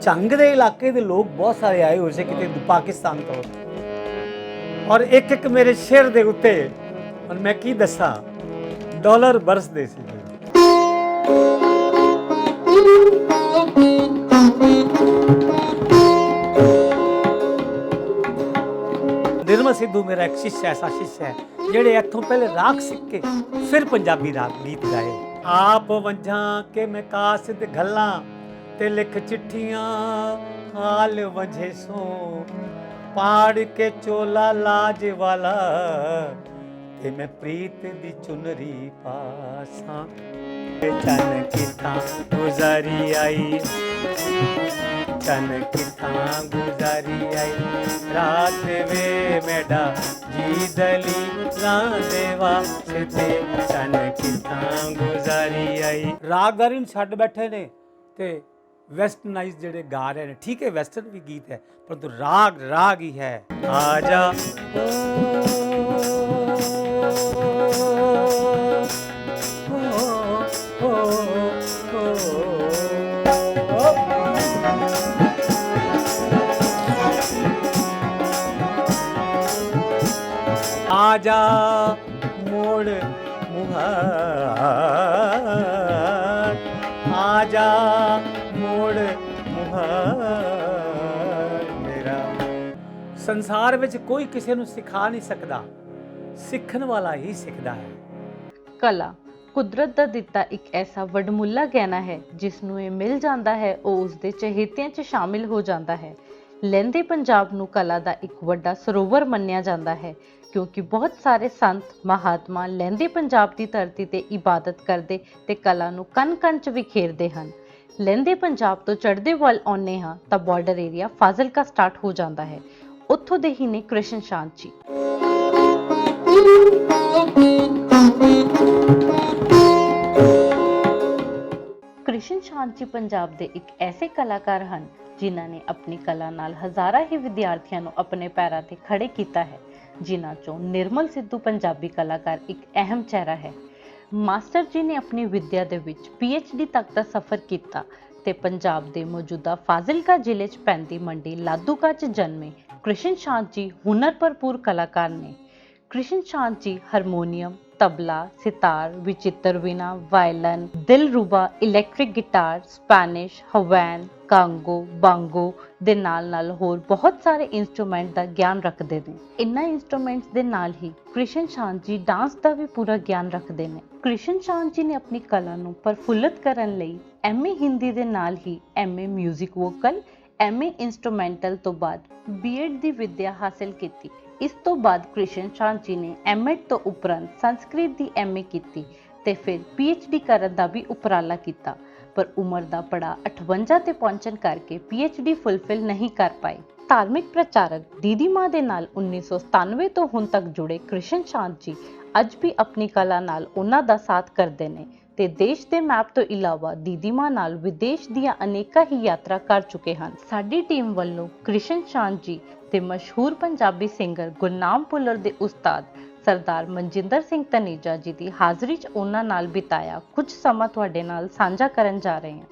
ਝੰਗ ਦੇ ਇਲਾਕੇ ਦੇ ਲੋਕ ਬਹੁਤ ਸਾਰੇ ਆਏ ਹੋਏ ਸੀ ਕਿਤੇ ਪਾਕਿਸਤਾਨ ਤੋਂ, ਔਰ ਇੱਕ ਇੱਕ ਮੇਰੇ ਸਿਰ ਦੇ ਉੱਤੇ ਹੁਣ ਮੈਂ ਕੀ ਦੱਸਾਂ ਡਾਲਰ ਬਰਸਦੇ ਸੀ। ਨਿਰਮਲ ਸਿੱਧੂ ਮੇਰਾ ਇੱਕ ਸ਼ਿष्य ਐਸਾ ਸ਼ਿष्य ਹੈ ਜਿਹੜੇ ਇੱਥੋਂ ਪਹਿਲੇ ਰਾਗ ਸਿੱਖ ਕੇ ਫਿਰ ਪੰਜਾਬੀ ਰਾਗ ਗੀਤ ਗਾਏ। ਆਪ ਵੰਝਾਂ ਕੇ ਮੈਂ ਕਾਸਿਦ ਗੱਲਾਂ ਤੇ ਲਿਖ ਚਿੱਠੀਆਂ ਹਾਲ ਵੰਝੇ ਸੋ ਪਾੜ ਕੇ ਚੋਲਾ ਲਾਜ ਵਾਲਾ ਤੇ ਮੈਂ ਪ੍ਰੀਤ ਦੀ ਚੁਨਰੀ ਪਾਸਾਂ ਚਨ ਕਿਥਾਂ ਗੁਜ਼ਾਰੀ ਆਈ ਚਨ ਕਿਥਾਂ ਗੁਜ਼ਾਰੀ ਆਈ ਰਾਤ ਵੇ ਮੇਡਾ ਜੀ ਦਲੀ ਰਾਂਦੇ ਵਾਸਤੇ ਚਨ ਕਿਥਾਂ ਗੁਜ਼ਾਰੀ ਆਈ। ਰਾਗਦਾਰੀ ਨੂੰ ਛੱਡ ਬੈਠੇ ਨੇ ਤੇ ਵੈਸਟਰਨਾਈਜ਼ ਜਿਹੜੇ ਗਾ ਰਹੇ ਨੇ। ਠੀਕ ਹੈ ਵੈਸਟਰਨ ਵੀ ਗੀਤ ਹੈ ਪਰੰਤੂ ਰਾਗ ਰਾਗ ਹੀ ਹੈ। ਆ ਜਾ आजा मोड़ मुहार आजा मोड़ मुहार मेरा। संसार ਵਿੱਚ ਕੋਈ ਕਿਸੇ ਨੂੰ ਸਿਖਾ ਨਹੀਂ ਸਕਦਾ, ਸਿੱਖਣ ਵਾਲਾ ਹੀ ਸਿੱਖਦਾ ਹੈ। ਕਲਾ ਕੁਦਰਤ ਦਾ ਦਿੱਤਾ ਇੱਕ ਐਸਾ ਵਡਮੁੱਲਾ ਗਹਿਣਾ ਹੈ ਜਿਸ ਨੂੰ ਇਹ ਮਿਲ ਜਾਂਦਾ ਹੈ ਉਹ ਉਸਦੇ ਚਹੇਤਿਆਂ 'ਚ ਸ਼ਾਮਿਲ ਹੋ ਜਾਂਦਾ ਹੈ। ਲਹਿੰਦੇ ਪੰਜਾਬ ਨੂੰ ਕਲਾ ਦਾ ਇੱਕ ਵੱਡਾ ਸਰੋਵਰ ਮੰਨਿਆ ਜਾਂਦਾ ਹੈ ਕਿਉਂਕਿ ਬਹੁਤ ਸਾਰੇ ਸੰਤ ਮਹਾਤਮਾ ਲਹਿੰਦੇ ਪੰਜਾਬ ਦੀ ਧਰਤੀ ਤੇ ਇਬਾਦਤ ਕਰਦੇ ਤੇ ਕਲਾ ਨੂੰ ਕਣ-ਕਣ 'ਚ ਵਿਖੇਰਦੇ ਹਨ। ਲਹਿੰਦੇ ਪੰਜਾਬ ਤੋਂ ਚੜ੍ਹਦੇ ਵੱਲ ਆਉਂਦੇ ਹਾਂ ਤਾਂ ਬਾਰਡਰ ਏਰੀਆ ਫਾਜ਼ਿਲਕਾ ਸਟਾਰਟ ਹੋ ਜਾਂਦਾ ਹੈ। ਉੱਥੋਂ ਦੇ ਹੀ ਨੇ ਕ੍ਰਿਸ਼ਨ ਸ਼ਾਂਤ ਜੀ। ਕ੍ਰਿਸ਼ਨ ਸ਼ਾਂਤ ਜੀ ਪੰਜਾਬ ਦੇ ਇੱਕ ਐਸੇ ਕਲਾਕਾਰ ਹਨ ਜਿਨ੍ਹਾਂ ਨੇ ਆਪਣੀ ਕਲਾ ਨਾਲ ਹਜ਼ਾਰਾਂ ਹੀ ਵਿਦਿਆਰਥੀਆਂ ਨੂੰ ਆਪਣੇ ਪੈਰਾਂ ਤੇ ਖੜੇ ਕੀਤਾ ਹੈ, ਜਿਨ੍ਹਾਂ ਚੋਂ ਨਿਰਮਲ ਸਿੱਧੂ ਪੰਜਾਬੀ ਕਲਾਕਾਰ ਇੱਕ ਅਹਿਮ ਚਿਹਰਾ ਹੈ। ਮਾਸਟਰ ਜੀ ਨੇ ਆਪਣੀ ਵਿੱਦਿਆ ਦੇ ਵਿੱਚ PhD ਤੱਕ ਦਾ ਸਫ਼ਰ ਕੀਤਾ ਤੇ ਪੰਜਾਬ ਦੇ ਮੌਜੂਦਾ ਫਾਜ਼ਿਲਕਾ ਜ਼ਿਲ੍ਹੇ 'ਚ ਪੈਂਦੀ ਮੰਡੀ ਲਾਧੂਕਾ 'ਚ ਜਨਮੇ ਕ੍ਰਿਸ਼ਨ ਸ਼ਾਂਤ ਜੀ ਹੁਨਰ ਭਰਪੂਰ ਕਲਾਕਾਰ ਨੇ। Krishan Shant ji harmonium, tabla, sitar, vichitra veena, violin, dilruba, electric guitar, Spanish, Hawaiian, conga, bongo ਦੇ ਨਾਲ ਹੋਰ ਬਹੁਤ ਸਾਰੇ ਇੰਸਟਰੂਮੈਂਟ ਦਾ ਗਿਆਨ ਰੱਖਦੇ ਨੇ। ਇਨ੍ਹਾਂ ਇੰਸਟਰੂਮੈਂਟਸ ਦੇ ਨਾਲ ਹੀ ਕ੍ਰਿਸ਼ਨ ਸ਼ਾਂਤ ਜੀ ਡਾਂਸ ਦਾ ਵੀ ਪੂਰਾ ਗਿਆਨ ਰੱਖਦੇ ਨੇ। ਕ੍ਰਿਸ਼ਨ ਸ਼ਾਂਤ ਜੀ ਨੇ ਆਪਣੀ ਕਲਾ ਨੂੰ ਪ੍ਰਫੁੱਲਤ ਕਰਨ ਲਈ MA ਹਿੰਦੀ ਦੇ ਨਾਲ ਹੀ MA music vocal, MA instrumental ਤੋਂ ਬਾਅਦ B.Ed ਦੀ ਵਿੱਦਿਆ ਹਾਸਲ ਕੀਤੀ। ਇਸ ਤੋਂ ਬਾਅਦ ਕ੍ਰਿਸ਼ਨ ਸ਼ਾਂਤ ਜੀ ਨੇ M.Ed ਤੋਂ ਉਪਰੰਤ ਸੰਸਕ੍ਰਿਤ ਦੀ MA ਕੀਤੀ ਤੇ ਫਿਰ PhD ਕਰਨ ਦਾ ਵੀ ਉਪਰਾਲਾ ਕੀਤਾ, ਪਰ ਉਮਰ ਦਾ ਪੜਾਅ 58 ਤੇ ਪਹੁੰਚਣ ਕਰਕੇ PhD ਫੁੱਲਫਿਲ ਨਹੀਂ ਕਰ ਪਾਏ। ਧਾਰਮਿਕ ਪ੍ਰਚਾਰਕ ਦੀਦੀ ਮਾਂ ਦੇ ਨਾਲ 1997 ਤੋਂ ਹੁਣ ਤੱਕ ਜੁੜੇ ਕ੍ਰਿਸ਼ਨ ਸ਼ਾਂਤ ਜੀ ਅੱਜ ਵੀ ਆਪਣੀ ਕਲਾ ਨਾਲ ਉਹਨਾਂ ਦਾ ਸਾਥ ਕਰਦੇ ਨੇ ਤੇ ਦੇਸ਼ ਦੇ ਮੈਪ ਤੋਂ ਇਲਾਵਾ ਦੀਦੀ ਮਾਂ ਨਾਲ ਵਿਦੇਸ਼ ਦੀਆਂ ਅਨੇਕਾਂ ਹੀ ਯਾਤਰਾ ਕਰ ਚੁੱਕੇ ਹਨ। ਸਾਡੀ ਟੀਮ ਵੱਲੋਂ ਕ੍ਰਿਸ਼ਨ ਸ਼ਾਂਤ ਜੀ ਤੇ ਮਸ਼ਹੂਰ ਪੰਜਾਬੀ ਸਿੰਗਰ ਗੁਰਨਾਮ ਭੁੱਲਰ ਦੇ ਉਸਤਾਦ ਸਰਦਾਰ ਮਨਜਿੰਦਰ ਸਿੰਘ ਧਨੇਜਾ ਜੀ ਦੀ ਹਾਜ਼ਰੀ 'ਚ ਉਹਨਾਂ ਨਾਲ ਬਿਤਾਇਆ ਕੁਝ ਸਮਾਂ ਤੁਹਾਡੇ ਨਾਲ ਸਾਂਝਾ ਕਰਨ ਜਾ ਰਹੇ ਹਾਂ।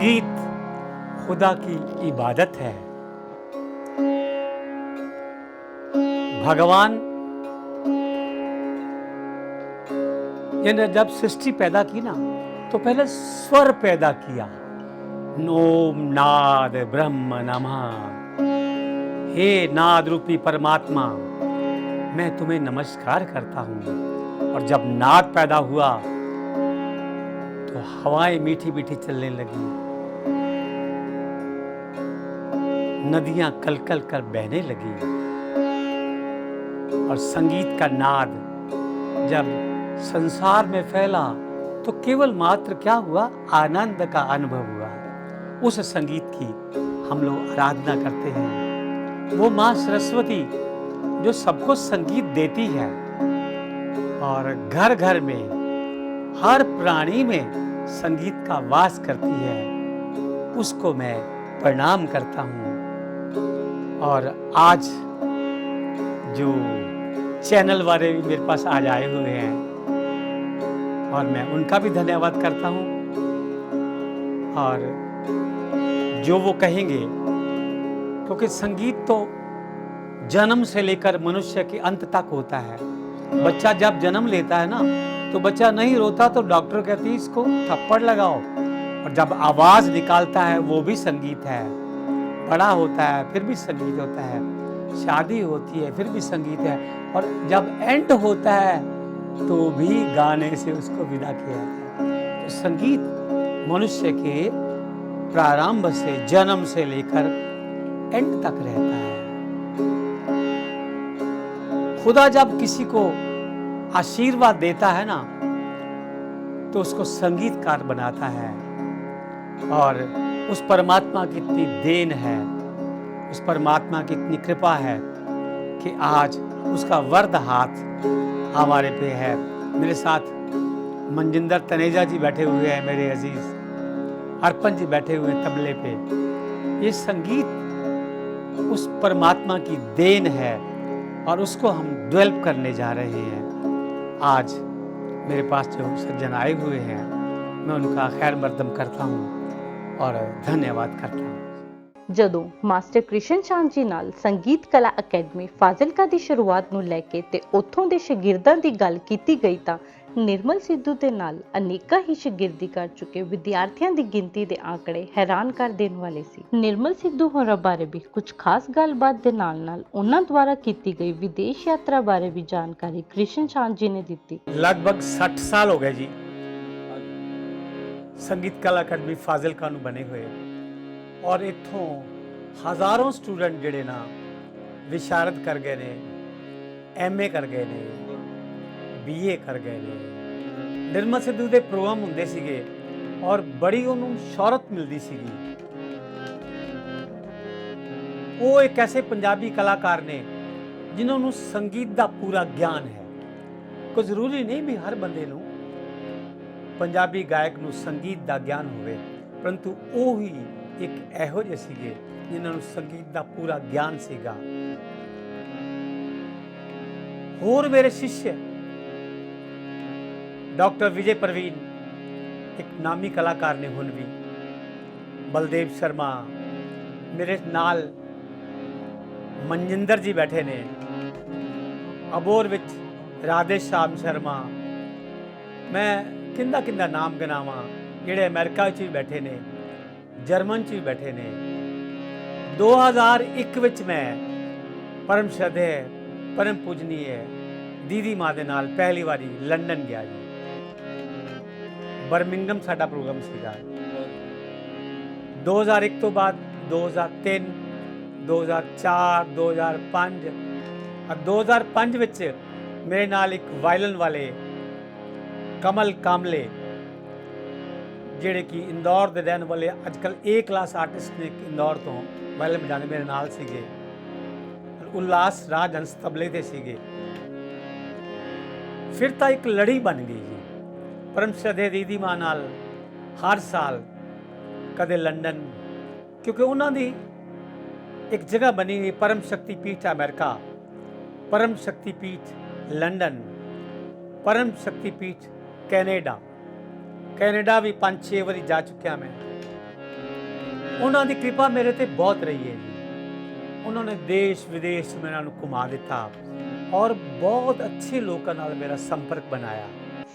संगीत खुदा की इबादत है। भगवान ने जब सृष्टि पैदा की ना, तो पहले स्वर पैदा किया, ओम नाद ब्रह्म नमः। हे नाद रूपी परमात्मा, मैं तुम्हें नमस्कार करता हूँ। और जब नाद पैदा हुआ तो हवाएं मीठी मीठी चलने लगी, नदियां कलकल कर बहने लगी, और संगीत का नाद जब संसार में फैला तो केवल मात्र क्या हुआ, आनंद का अनुभव हुआ। उस संगीत की हम लोग आराधना करते हैं। वो माँ सरस्वती जो सबको संगीत देती है, और घर घर में हर प्राणी में संगीत का वास करती है, उसको मैं प्रणाम करता हूँ। और आज जो चैनल वाले भी मेरे पास आज आए हुए हैं, और मैं उनका भी धन्यवाद करता हूँ। और जो वो कहेंगे, क्योंकि संगीत तो जन्म से लेकर मनुष्य के अंत तक होता है। बच्चा जब जन्म लेता है ना, तो बच्चा नहीं रोता तो डॉक्टर कहती है इसको थप्पड़ लगाओ, और जब आवाज निकालता है वो भी संगीत है। बड़ा होता है फिर भी संगीत होता है, शादी होती है फिर भी संगीत है, और जब एंड होता है तो भी गाने से उसको विदा किया जाता है। तो संगीत मनुष्य के प्रारंभ से, जन्म से लेकर एंड तक रहता है। खुदा जब किसी को आशीर्वाद देता है ना, तो उसको संगीतकार बनाता है। और उस परमात्मा की इतनी देन है, उस परमात्मा की इतनी कृपा है कि आज उसका वरद हाथ हमारे पे है। मेरे साथ मनजिंदर तनेजा जी बैठे हुए हैं, मेरे अजीज अर्पण जी बैठे हुए हैं तबले पे। ये संगीत उस परमात्मा की देन है, और उसको हम डेवलप करने जा रहे हैं। आज मेरे पास जो सज्जन आए हुए हैं, मैं उनका खैर मकदम करता हूँ और धन्यवाद करता हूँ। ਜਦੋਂ ਮਾਸਟਰ ਕ੍ਰਿਸ਼ਨ ਸ਼ਾਨ ਜੀ ਨਾਲ ਸੰਗੀਤ ਕਲਾ ਅਕੈਡਮੀ ਫਾਜ਼ਿਲਕਾ ਦੀ ਸ਼ੁਰੂਆਤ ਨੂੰ ਲੈ ਕੇ ਤੇ ਉੱਥੋਂ ਦੇ ਸ਼ਾਗਿਰਦਾਂ ਦੀ ਗੱਲ ਕੀਤੀ ਗਈ, ਤਾਂ ਨਿਰਮਲ ਸਿੱਧੂ ਦੇ ਨਾਲ ਅਨੇਕਾਂ ਹੀ ਸ਼ਾਗਿਰਦੀ ਕਰ ਚੁੱਕੇ ਵਿਦਿਆਰਥੀਆਂ ਦੀ ਗਿਣਤੀ ਦੇ ਆંકੜੇ ਹੈਰਾਨ ਕਰ ਦੇਣ ਵਾਲੇ ਸੀ। ਨਿਰਮਲ ਸਿੱਧੂ ਹੋਰਾਂ ਬਾਰੇ ਵੀ ਕੁਝ ਖਾਸ ਗੱਲਬਾਤ ਦੇ ਨਾਲ ਉਹਨਾਂ ਦੁਆਰਾ ਕੀਤੀ ਗਈ ਵਿਦੇਸ਼ ਯਾਤਰਾ ਬਾਰੇ ਵੀ ਜਾਣਕਾਰੀ ਕ੍ਰਿਸ਼ਨ ਸ਼ਾਨ ਜੀ ਨੇ ਦਿੱਤੀ। लगभग 60 साल हो गए जी संगीत कला अकैडमी फाजिलका ਨੂੰ बने हुए, और इत्थों हज़ारों स्टूडेंट ਜਿਹੜੇ ਨਾ ਵਿਸ਼ਾਰਦ ਕਰ ਗਏ ਨੇ, MA ਕਰ ਗਏ ਨੇ, BA ਕਰ ਗਏ ਨੇ। ਨਿਰਮਲ ਸਿੱਧੂ ਦੇ ਪ੍ਰੋਗਰਾਮ ਹੁੰਦੇ ਸੀਗੇ, ਔਰ ਬੜੀ ਉਹਨੂੰ ਸ਼ੋਹਰਤ ਮਿਲਦੀ ਸੀਗੀ। ਉਹ ਇੱਕ ਐਸੇ ਪੰਜਾਬੀ ਕਲਾਕਾਰ ਨੇ ਜਿਨ੍ਹਾਂ ਨੂੰ ਸੰਗੀਤ ਦਾ ਪੂਰਾ ਗਿਆਨ ਹੈ। ਕੋਈ ਜ਼ਰੂਰੀ ਨਹੀਂ ਵੀ ਹਰ ਬੰਦੇ ਨੂੰ, ਪੰਜਾਬੀ ਗਾਇਕ ਨੂੰ ਸੰਗੀਤ ਦਾ ਗਿਆਨ ਹੋਵੇ, ਪਰੰਤੂ ਉਹ ਹੀ ਇੱਕ ਇਹੋ ਜਿਹੇ ਸੀਗੇ ਜਿਨ੍ਹਾਂ ਨੂੰ ਸੰਗੀਤ ਦਾ ਪੂਰਾ ਗਿਆਨ ਸੀਗਾ। ਹੋਰ ਮੇਰੇ शिष्य डॉक्टर विजय प्रवीण, एक नामी कलाकार ने हुण भी, बलदेव शर्मा, मेरे नाल मनजिंदर जी बैठे ने, अबोर विच राधे श्याम शर्मा, मैं किंदा किंदा नाम गिनावां, जिहड़े अमेरिका च भी बैठे ने, जर्मन च भी बैठे ने। 2001 विच मैं परम श्रद्धेय परम पूजनीय दीदी माँ दे नाल पहली बारी लंडन गया जी। बर्मिंगम साडा प्रोग्राम सीगा। 2001 तो बाद 2003, 2004, 2005 और 2005 विच मेरे नाल एक वायलन वाले कमल कामले, ਜਿਹੜੇ कि इंदौर ਦੇ ਰਹਿਣ ਵਾਲੇ ਅੱਜਕੱਲ A क्लास आर्टिस्ट ने इंदौर ਤੋਂ ਵਾਇਲਨ ਵਜਾਣੇ, ਮੇਰੇ ਨਾਲ ਸੀਗੇ। उल्लास राज हंस तबले ਦੇ ਸੀਗੇ। ਫਿਰ ਤਾਂ ਇੱਕ ਲੜੀ ਬਣ ਗਈ ਜੀ। परम श्रद्धेय दीदी माँ नाल हर साल कदे लंडन, क्योंकि उन्होंने एक जगह बनी हुई परम शक्ति पीठ अमेरिका, परम शक्ति पीठ लंडन, परम शक्ति पीठ कैनेडा भी 5-6 बारी जा चुकिया मैं। ਉਹਨਾਂ ਦੀ ਕਿਰਪਾ ਮੇਰੇ ਤੇ ਬਹੁਤ ਰਹੀ ਹੈ ਜੀ। ਉਹਨਾਂ ਨੇ ਦੇਸ਼ ਵਿਦੇਸ਼ ਮੈਨੂੰ ਘੁਮਾ ਦਿੱਤਾ ਔਰ ਬਹੁਤ ਅੱਛੇ ਲੋਕਾਂ ਨਾਲ ਮੇਰਾ ਸੰਪਰਕ ਬਣਾਇਆ।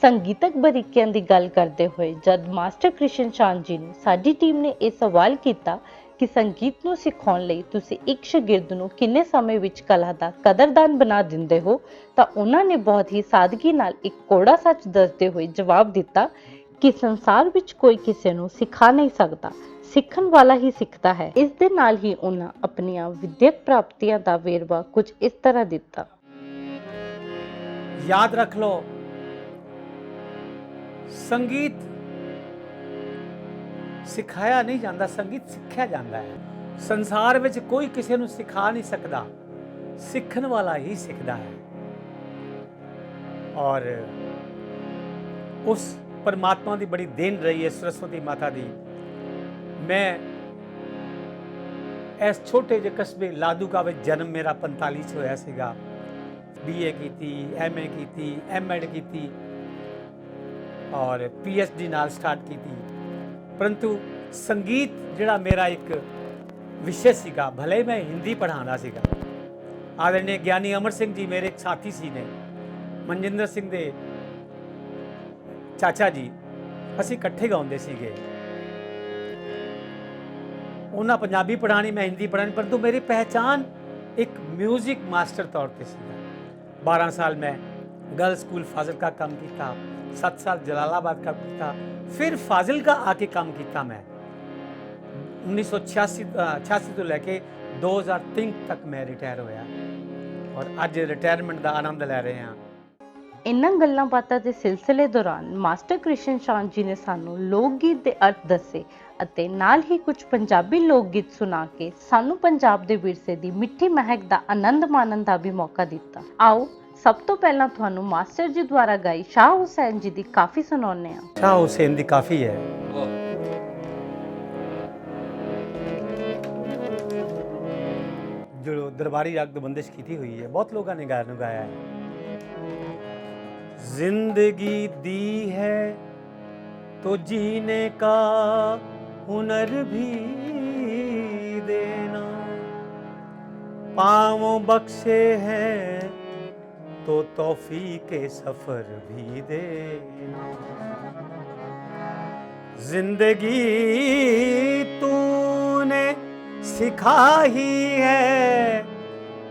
ਸੰਗੀਤਕ ਬਰੀਕੀਆਂ ਦੀ ਗੱਲ ਕਰਦੇ ਹੋਏ ਜਦ ਮਾਸਟਰ ਕ੍ਰਿਸ਼ਨ ਸ਼ਾਂਤ ਜੀ ਨੂੰ ਸਾਡੀ ਟੀਮ ਨੇ ਇਹ ਸਵਾਲ ਕੀਤਾ ਕਿ ਸੰਗੀਤ ਨੂੰ ਸਿਖਾਉਣ ਲਈ ਤੁਸੀਂ ਇੱਕ ਸ਼ਾਗਿਰਦ ਨੂੰ ਕਿੰਨੇ ਸਮੇਂ ਵਿੱਚ ਕਲਾ ਦਾ ਕਦਰਦਾਨ ਬਣਾ ਦਿੰਦੇ ਹੋ, ਤਾਂ ਉਹਨਾਂ ਨੇ ਬਹੁਤ ਹੀ ਸਾਦਗੀ ਨਾਲ ਇੱਕ ਕੋੜਾ ਸੱਚ ਦੱਸਦੇ ਹੋਏ ਜਵਾਬ ਦਿੱਤਾ ਕਿ ਸੰਸਾਰ ਵਿੱਚ ਕੋਈ ਕਿਸੇ ਨੂੰ ਸਿਖਾ ਨਹੀਂ ਸਕਦਾ, ਸਿੱਖਣ ਵਾਲਾ ਹੀ ਸਿੱਖਦਾ ਹੈ। ਇਸ ਦੇ ਨਾਲ ਹੀ ਉਹਨਾਂ ਆਪਣੀਆਂ ਵਿਦਿਅਕ ਪ੍ਰਾਪਤੀਆਂ ਦਾ ਵੇਰਵਾ ਕੁਝ ਇਸ ਤਰ੍ਹਾਂ ਦਿੱਤਾ। ਯਾਦ ਰੱਖ ਲਓ, ਸੰਗੀਤ ਸਿਖਾਇਆ ਨਹੀਂ ਜਾਂਦਾ, ਸੰਗੀਤ ਸਿੱਖਿਆ ਜਾਂਦਾ ਹੈ। ਸੰਸਾਰ ਵਿੱਚ ਕੋਈ ਕਿਸੇ ਨੂੰ ਸਿਖਾ ਨਹੀਂ ਸਕਦਾ, ਸਿੱਖਣ ਵਾਲਾ ਹੀ ਸਿੱਖਦਾ ਹੈ। ਔਰ ਉਸ ਪਰਮਾਤਮਾ ਦੀ ਬੜੀ ਦੇਣ ਰਹੀ ਹੈ, ਸਰਸਵਤੀ ਮਾਤਾ ਦੀ। ਮੈਂ ਇਸ ਛੋਟੇ ਜਿਹੇ ਕਸਬੇ ਲਾਦੂਕਾ ਵਿੱਚ ਜਨਮ ਮੇਰਾ 45 ਚ ਹੋਇਆ ਸੀਗਾ। BA ਕੀਤੀ, MA ਕੀਤੀ, MEd ਕੀਤੀ ਔਰ PhD ਨਾਲ ਸਟਾਰਟ ਕੀਤੀ। ਪਰੰਤੂ ਸੰਗੀਤ ਜਿਹੜਾ ਮੇਰਾ ਇੱਕ ਵਿਸ਼ੇ ਸੀਗਾ, ਭਲੇ ਮੈਂ ਹਿੰਦੀ ਪੜ੍ਹਾਉਂਦਾ ਸੀਗਾ। ਆਦਰਣੀ ਗਿਆਨੀ ਅਮਰ ਸਿੰਘ ਜੀ ਮੇਰੇ ਇੱਕ ਸਾਥੀ ਸੀ ਨੇ, ਮਨਜਿੰਦਰ ਸਿੰਘ ਦੇ ਚਾਚਾ ਜੀ, ਅਸੀਂ ਇਕੱਠੇ ਗਾਉਂਦੇ ਸੀਗੇ। ਉਹਨਾਂ ਪੰਜਾਬੀ ਪੜ੍ਹਾਣੀ, ਮੈਂ ਹਿੰਦੀ ਪੜ੍ਹਾਣੀ, ਪਰੰਤੂ ਮੇਰੀ ਪਹਿਚਾਨ ਇੱਕ ਮਿਊਜ਼ਿਕ ਮਾਸਟਰ ਤੌਰ ਤੇ ਸੀਗਾ। 12 ਸਾਲ ਮੈਂ गर्ल स्कूल फाजिलका काम किया, 7 साल जलालाबाद का किया, फिर फाजिलका आके काम किया। मैं 1986 तो लैके 2003 तक मैं रिटायर होया और अज रिटायरमेंट का आनंद ले रहे हैं। ਇਨ੍ਹਾਂ ਗੱਲਾਂ ਬਾਤਾਂ ਦੇ ਸਿਲਸਿਲੇ ਦੌਰਾਨ ਮਾਸਟਰ ਕ੍ਰਿਸ਼ਨ ਸ਼ਾਂਤ ਜੀ ਨੇ ਸਾਨੂੰ ਲੋਕ ਗੀਤ ਦੇ ਅਰਥ ਦੱਸੇ ਅਤੇ ਨਾਲ ਹੀ ਕੁਝ ਪੰਜਾਬੀ ਲੋਕ ਗੀਤ ਸੁਣਾ ਕੇ ਸਾਨੂੰ ਪੰਜਾਬ ਦੇ ਵਿਰਸੇ ਦੀ ਮਿੱਠੀ ਮਹਿਕ ਦਾ ਆਨੰਦ ਮਾਣਨ ਦਾ ਵੀ ਮੌਕਾ ਦਿੱਤਾ। ਆਓ ਸਭ ਤੋਂ ਪਹਿਲਾਂ ਤੁਹਾਨੂੰ ਮਾਸਟਰ ਜੀ ਦੁਆਰਾ ਗਾਈ ਸ਼ਾਹ ਹੁਸੈਨ ਜੀ ਦੀ ਕਾਫੀ ਸੁਣਾਉਂਦੇ ਹਾਂ। शाह हुसैन दी काफ़ी है। जो दरबारी राग दी बंदिश की हुई है, बहुत लोगों ने गाया है। जिंदगी दी है तो जीने का हुनर भी देना, पाँव बख्शे हैं तो तौफीक सफर भी देना। जिंदगी तूने सिखा ही है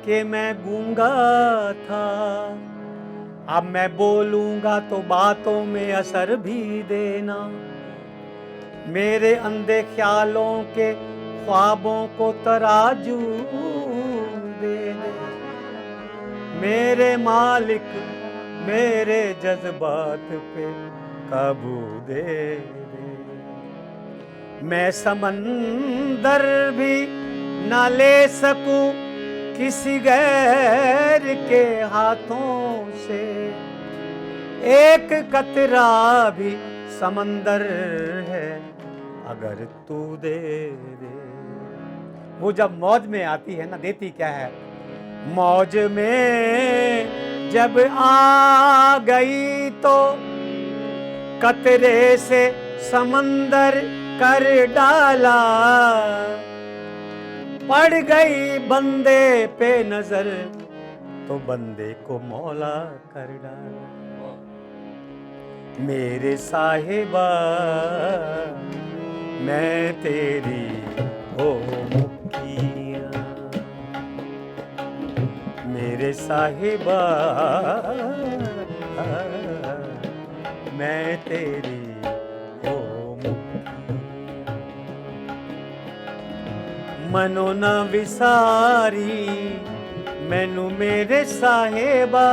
कि मैं गूंगा था, अब मैं बोलूंगा तो बातों में असर भी देना। मेरे अंधे ख्यालों के ख्वाबों को तराजू दे दे, मेरे मालिक मेरे जज्बात पे काबू दे दे। मैं समंदर भी ना ले सकूं किसी गैर के हाथों से, एक कतरा भी समंदर है अगर तू दे दे। वो जब मौज में आती है ना, देती क्या है, मौज में जब आ गई तो कतरे से समंदर कर डाला, पड़ गई बंदे पे नजर तो बंदे को मौला कर डाला। मेरे साहिबा मैं तेरी हो मुखिया, मेरे साहिबा मैं तेरी हो मुखिया। मनो ना विसारी मैनू मेरे साहिबा,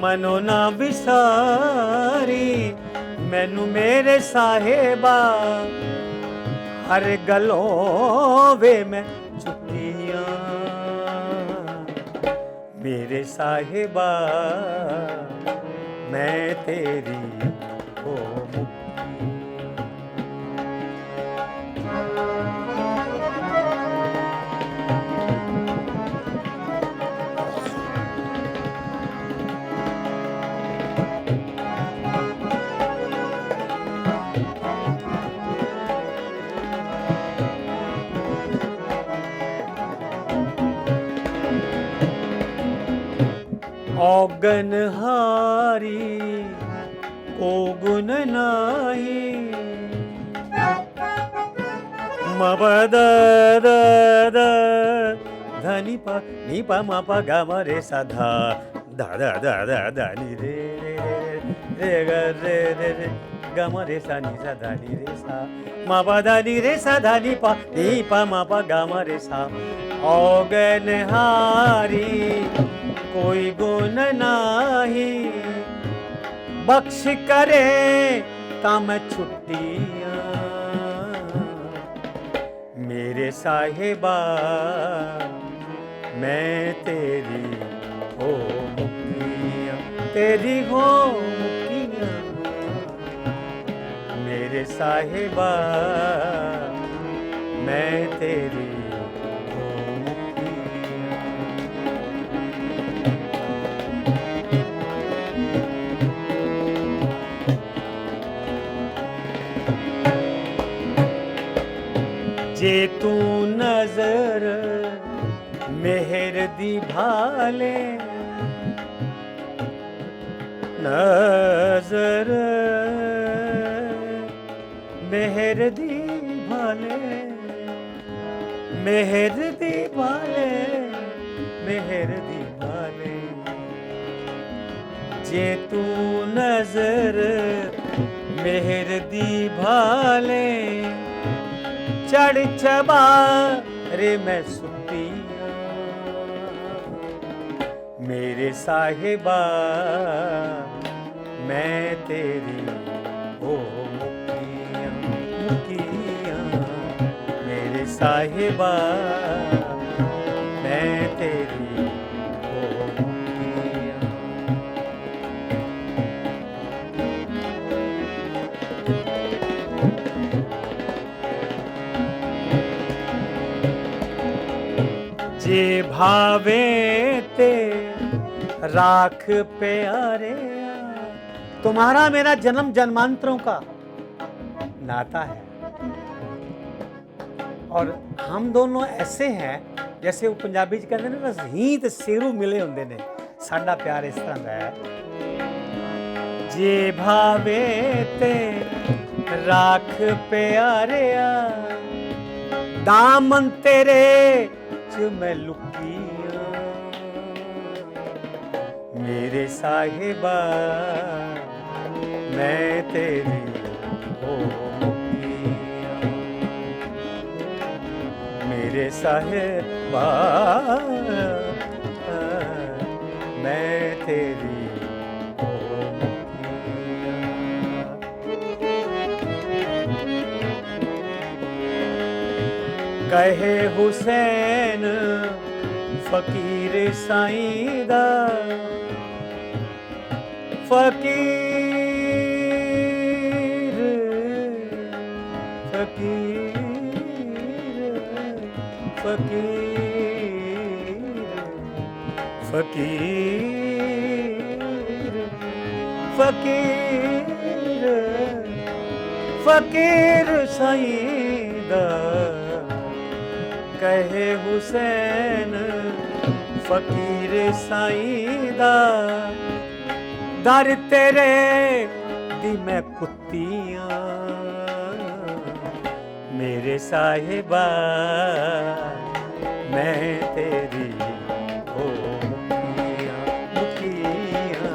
मनो ना विसारी मैनू मेरे साहिबा, हर गलों वे मैं चुकिया। मेरे साहिबा मैं तेरी हो औगन हारी को गुण नाही मपद धनी प नी प म प ग म रे सा धा धा धा धा धा धा नी रे रे ग रे रे रे ग म रे सा नी सा धा नी रे सा म प धा नी रे सा धा नी प म प ग म रे सा औगन हारी कोई गुण नाही बख्श करे ता मैं छुट्टियां मेरे साहिबा मैं तेरी हो मुक्तियां तेरी हो मुक्तियां मेरे साहिबा मैं तेरी हो मुक्तियां जे तू नजर मेहर दी भाले नजर मेहर दी भाले मेहर दी भाले मेहर दी भाले जे तू नजर मेहर दी भाले चढ़ चबा रे मैं सुतिया मेरे साहिबा मैं तेरी हो मुक्तियां मुक्तियां मेरे साहिबा मैं तेरी हो मुक्तियां जे भावे ते राख प्यारे तुम्हारा मेरा जन्म जन्मांतरों का नाता है और हम दोनों ऐसे हैं जैसे वो पंजाबी च कहते हैं ना हीत सेरू मिले होंगे ने साडा प्यार इस तरह का है जे भावे ते राख प्यारे दामन तेरे मैं लुकिया मेरे साहिबा मैं तेरी हो मुक्तियां मेरे साहिबा मैं तेरी हो मुक्तियां कहे हुसैन फकीर साईं दा फकीर फकीर फकीर फकीर फकीर फकीर साईं दा कहे हुसैन फकीर साईं दा दर तेरे दी मैं कुत्तियां मेरे साहिबा मैं तेरी हो मुक्तियां मुक्तियां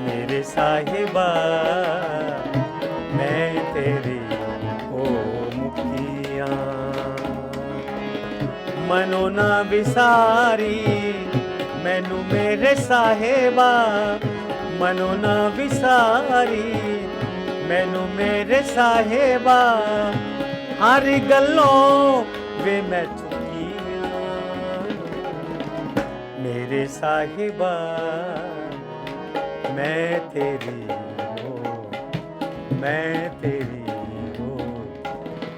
मेरे साहिबा मैं तेरी हो मुक्तियां मनो ना विसारी मैनू मेरे साहिबा मनो ना विसारी मैनू मेरे साहिबा हर गल्लों वे मैं चुकिया मेरे साहिबा मैं तेरी हो मैं तेरी हो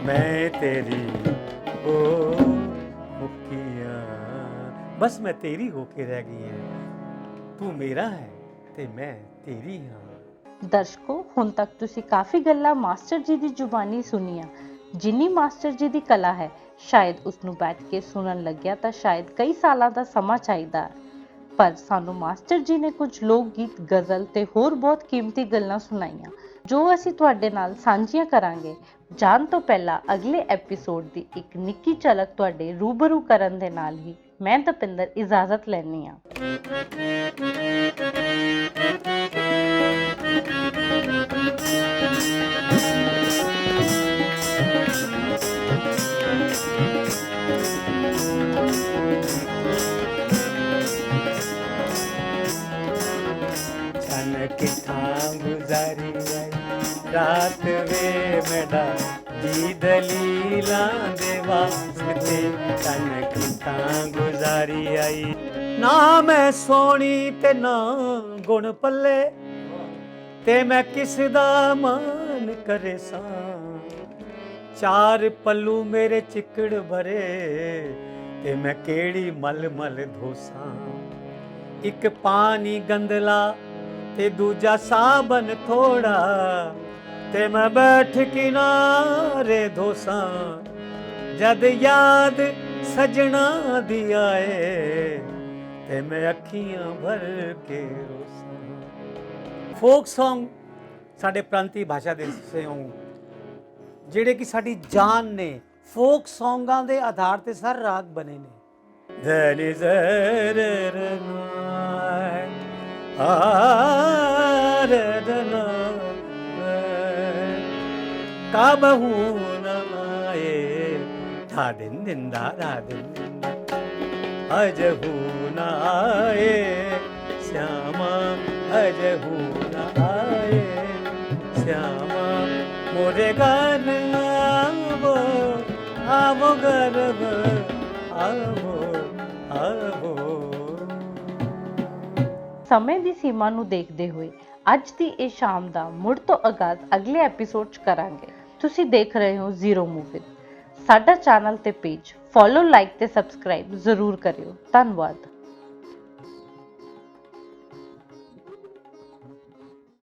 मैं तेरी हो बस मैं तेरी होके रह गई है तू मेरा है ਤੇ ਮੈਂ ਤੇਰੀ ਹਾਂ। ਦਰਸ਼ਕੋ ਹੁਣ ਤੱਕ ਤੁਸੀਂ ਕਾਫੀ ਗੱਲਾਂ ਮਾਸਟਰ ਜੀ ਦੀ ਜ਼ੁਬਾਨੀ ਸੁਣੀਆਂ। ਜਿੰਨੀ ਮਾਸਟਰ ਜੀ ਦੀ ਕਲਾ ਹੈ ਸ਼ਾਇਦ ਉਸ ਨੂੰ ਬੈਠ ਕੇ ਸੁਣਨ ਲੱਗਿਆ ਤਾਂ ਸ਼ਾਇਦ ਕਈ ਸਾਲਾਂ ਦਾ ਸਮਾਂ ਚਾਹੀਦਾ। ਪਰ ਸਾਨੂੰ ਮਾਸਟਰ ਜੀ ਨੇ ਕੁਝ ਲੋਕ ਗੀਤ, ਗਜ਼ਲ ਤੇ ਹੋਰ ਬਹੁਤ ਕੀਮਤੀ ਗੱਲਾਂ ਸੁਣਾਈਆਂ ਜੋ ਅਸੀਂ ਤੁਹਾਡੇ ਨਾਲ ਸਾਂਝੀਆਂ ਕਰਾਂਗੇ। ਜਾਣ ਤੋਂ ਪਹਿਲਾਂ ਅਗਲੇ ਐਪੀਸੋਡ ਦੀ ਇੱਕ ਨਿੱਕੀ ਝਲਕ ਤੁਹਾਡੇ ਰੂਬਰੂ ਕਰਨ ਦੇ ਨਾਲ ਹੀ ਮੈਂ ਤਪਿੰਦਰ ਇਜਾਜ਼ਤ ਲੈਂਦੀ ਹਾਂ। किथा गुजारी रात वे मेरा जी दलीला दे वास्ते तन किथा गुजारी आई। ना मैं सोनी ते ना गुण पल्ले ते मैं किस दा मान करे सा। चार पल्लू मेरे चिकड़ भरे ते मैं केड़ी मल मल धोसा। एक पानी गंदला ते दूजा साबन थोड़ा ते मैं बैठ किनारे धोसा। जद याद सजना दी आए ते मैं अखियां भर के रोसा। फोक सॉन्ग साडे प्रांती भाषा दे सॉन्ग ਜਿਹੜੇ ਕਿ ਸਾਡੀ ਜਾਨ ਨੇ। ਫੋਕ ਸੌਂਗਾਂ ਦੇ ਆਧਾਰ ਤੇ ਸਰ ਰਾਗ ਬਣੇ ਨੇ। ਧਨੀ ਜ਼ਰਨਾ ਆਰਦਨਾ ਕਾਬਹੂ ਨਾਏ ਧਾ ਦਿਨ ਦਿਨ ਦਾ ਦਿਨ ਅਜਹੂ ਨਾਏ श्यामा अजहू नाए श्यामा मोरे घर आवो आवो गर्भ आवो आवो। ਸਮੇਂ ਦੀ ਸੀਮਾ ਨੂੰ ਦੇਖਦੇ ਹੋਏ ਅੱਜ ਦੀ ਇਹ ਸ਼ਾਮ ਦਾ ਮੁੜ ਤੋਂ ਆਗਾਜ਼ ਅਗਲੇ ਐਪੀਸੋਡ 'ਚ ਕਰਾਂਗੇ। ਤੁਸੀਂ ਦੇਖ ਰਹੇ ਹੋ ਜ਼ੀਰੋ ਮੂਵੀ। ਸਾਡਾ ਚੈਨਲ ਤੇ ਪੇਜ ਫੋਲੋ, ਲਾਈਕ ਤੇ ਸਬਸਕ੍ਰਾਈਬ ਜ਼ਰੂਰ ਕਰਿਓ। ਧੰਨਵਾਦ।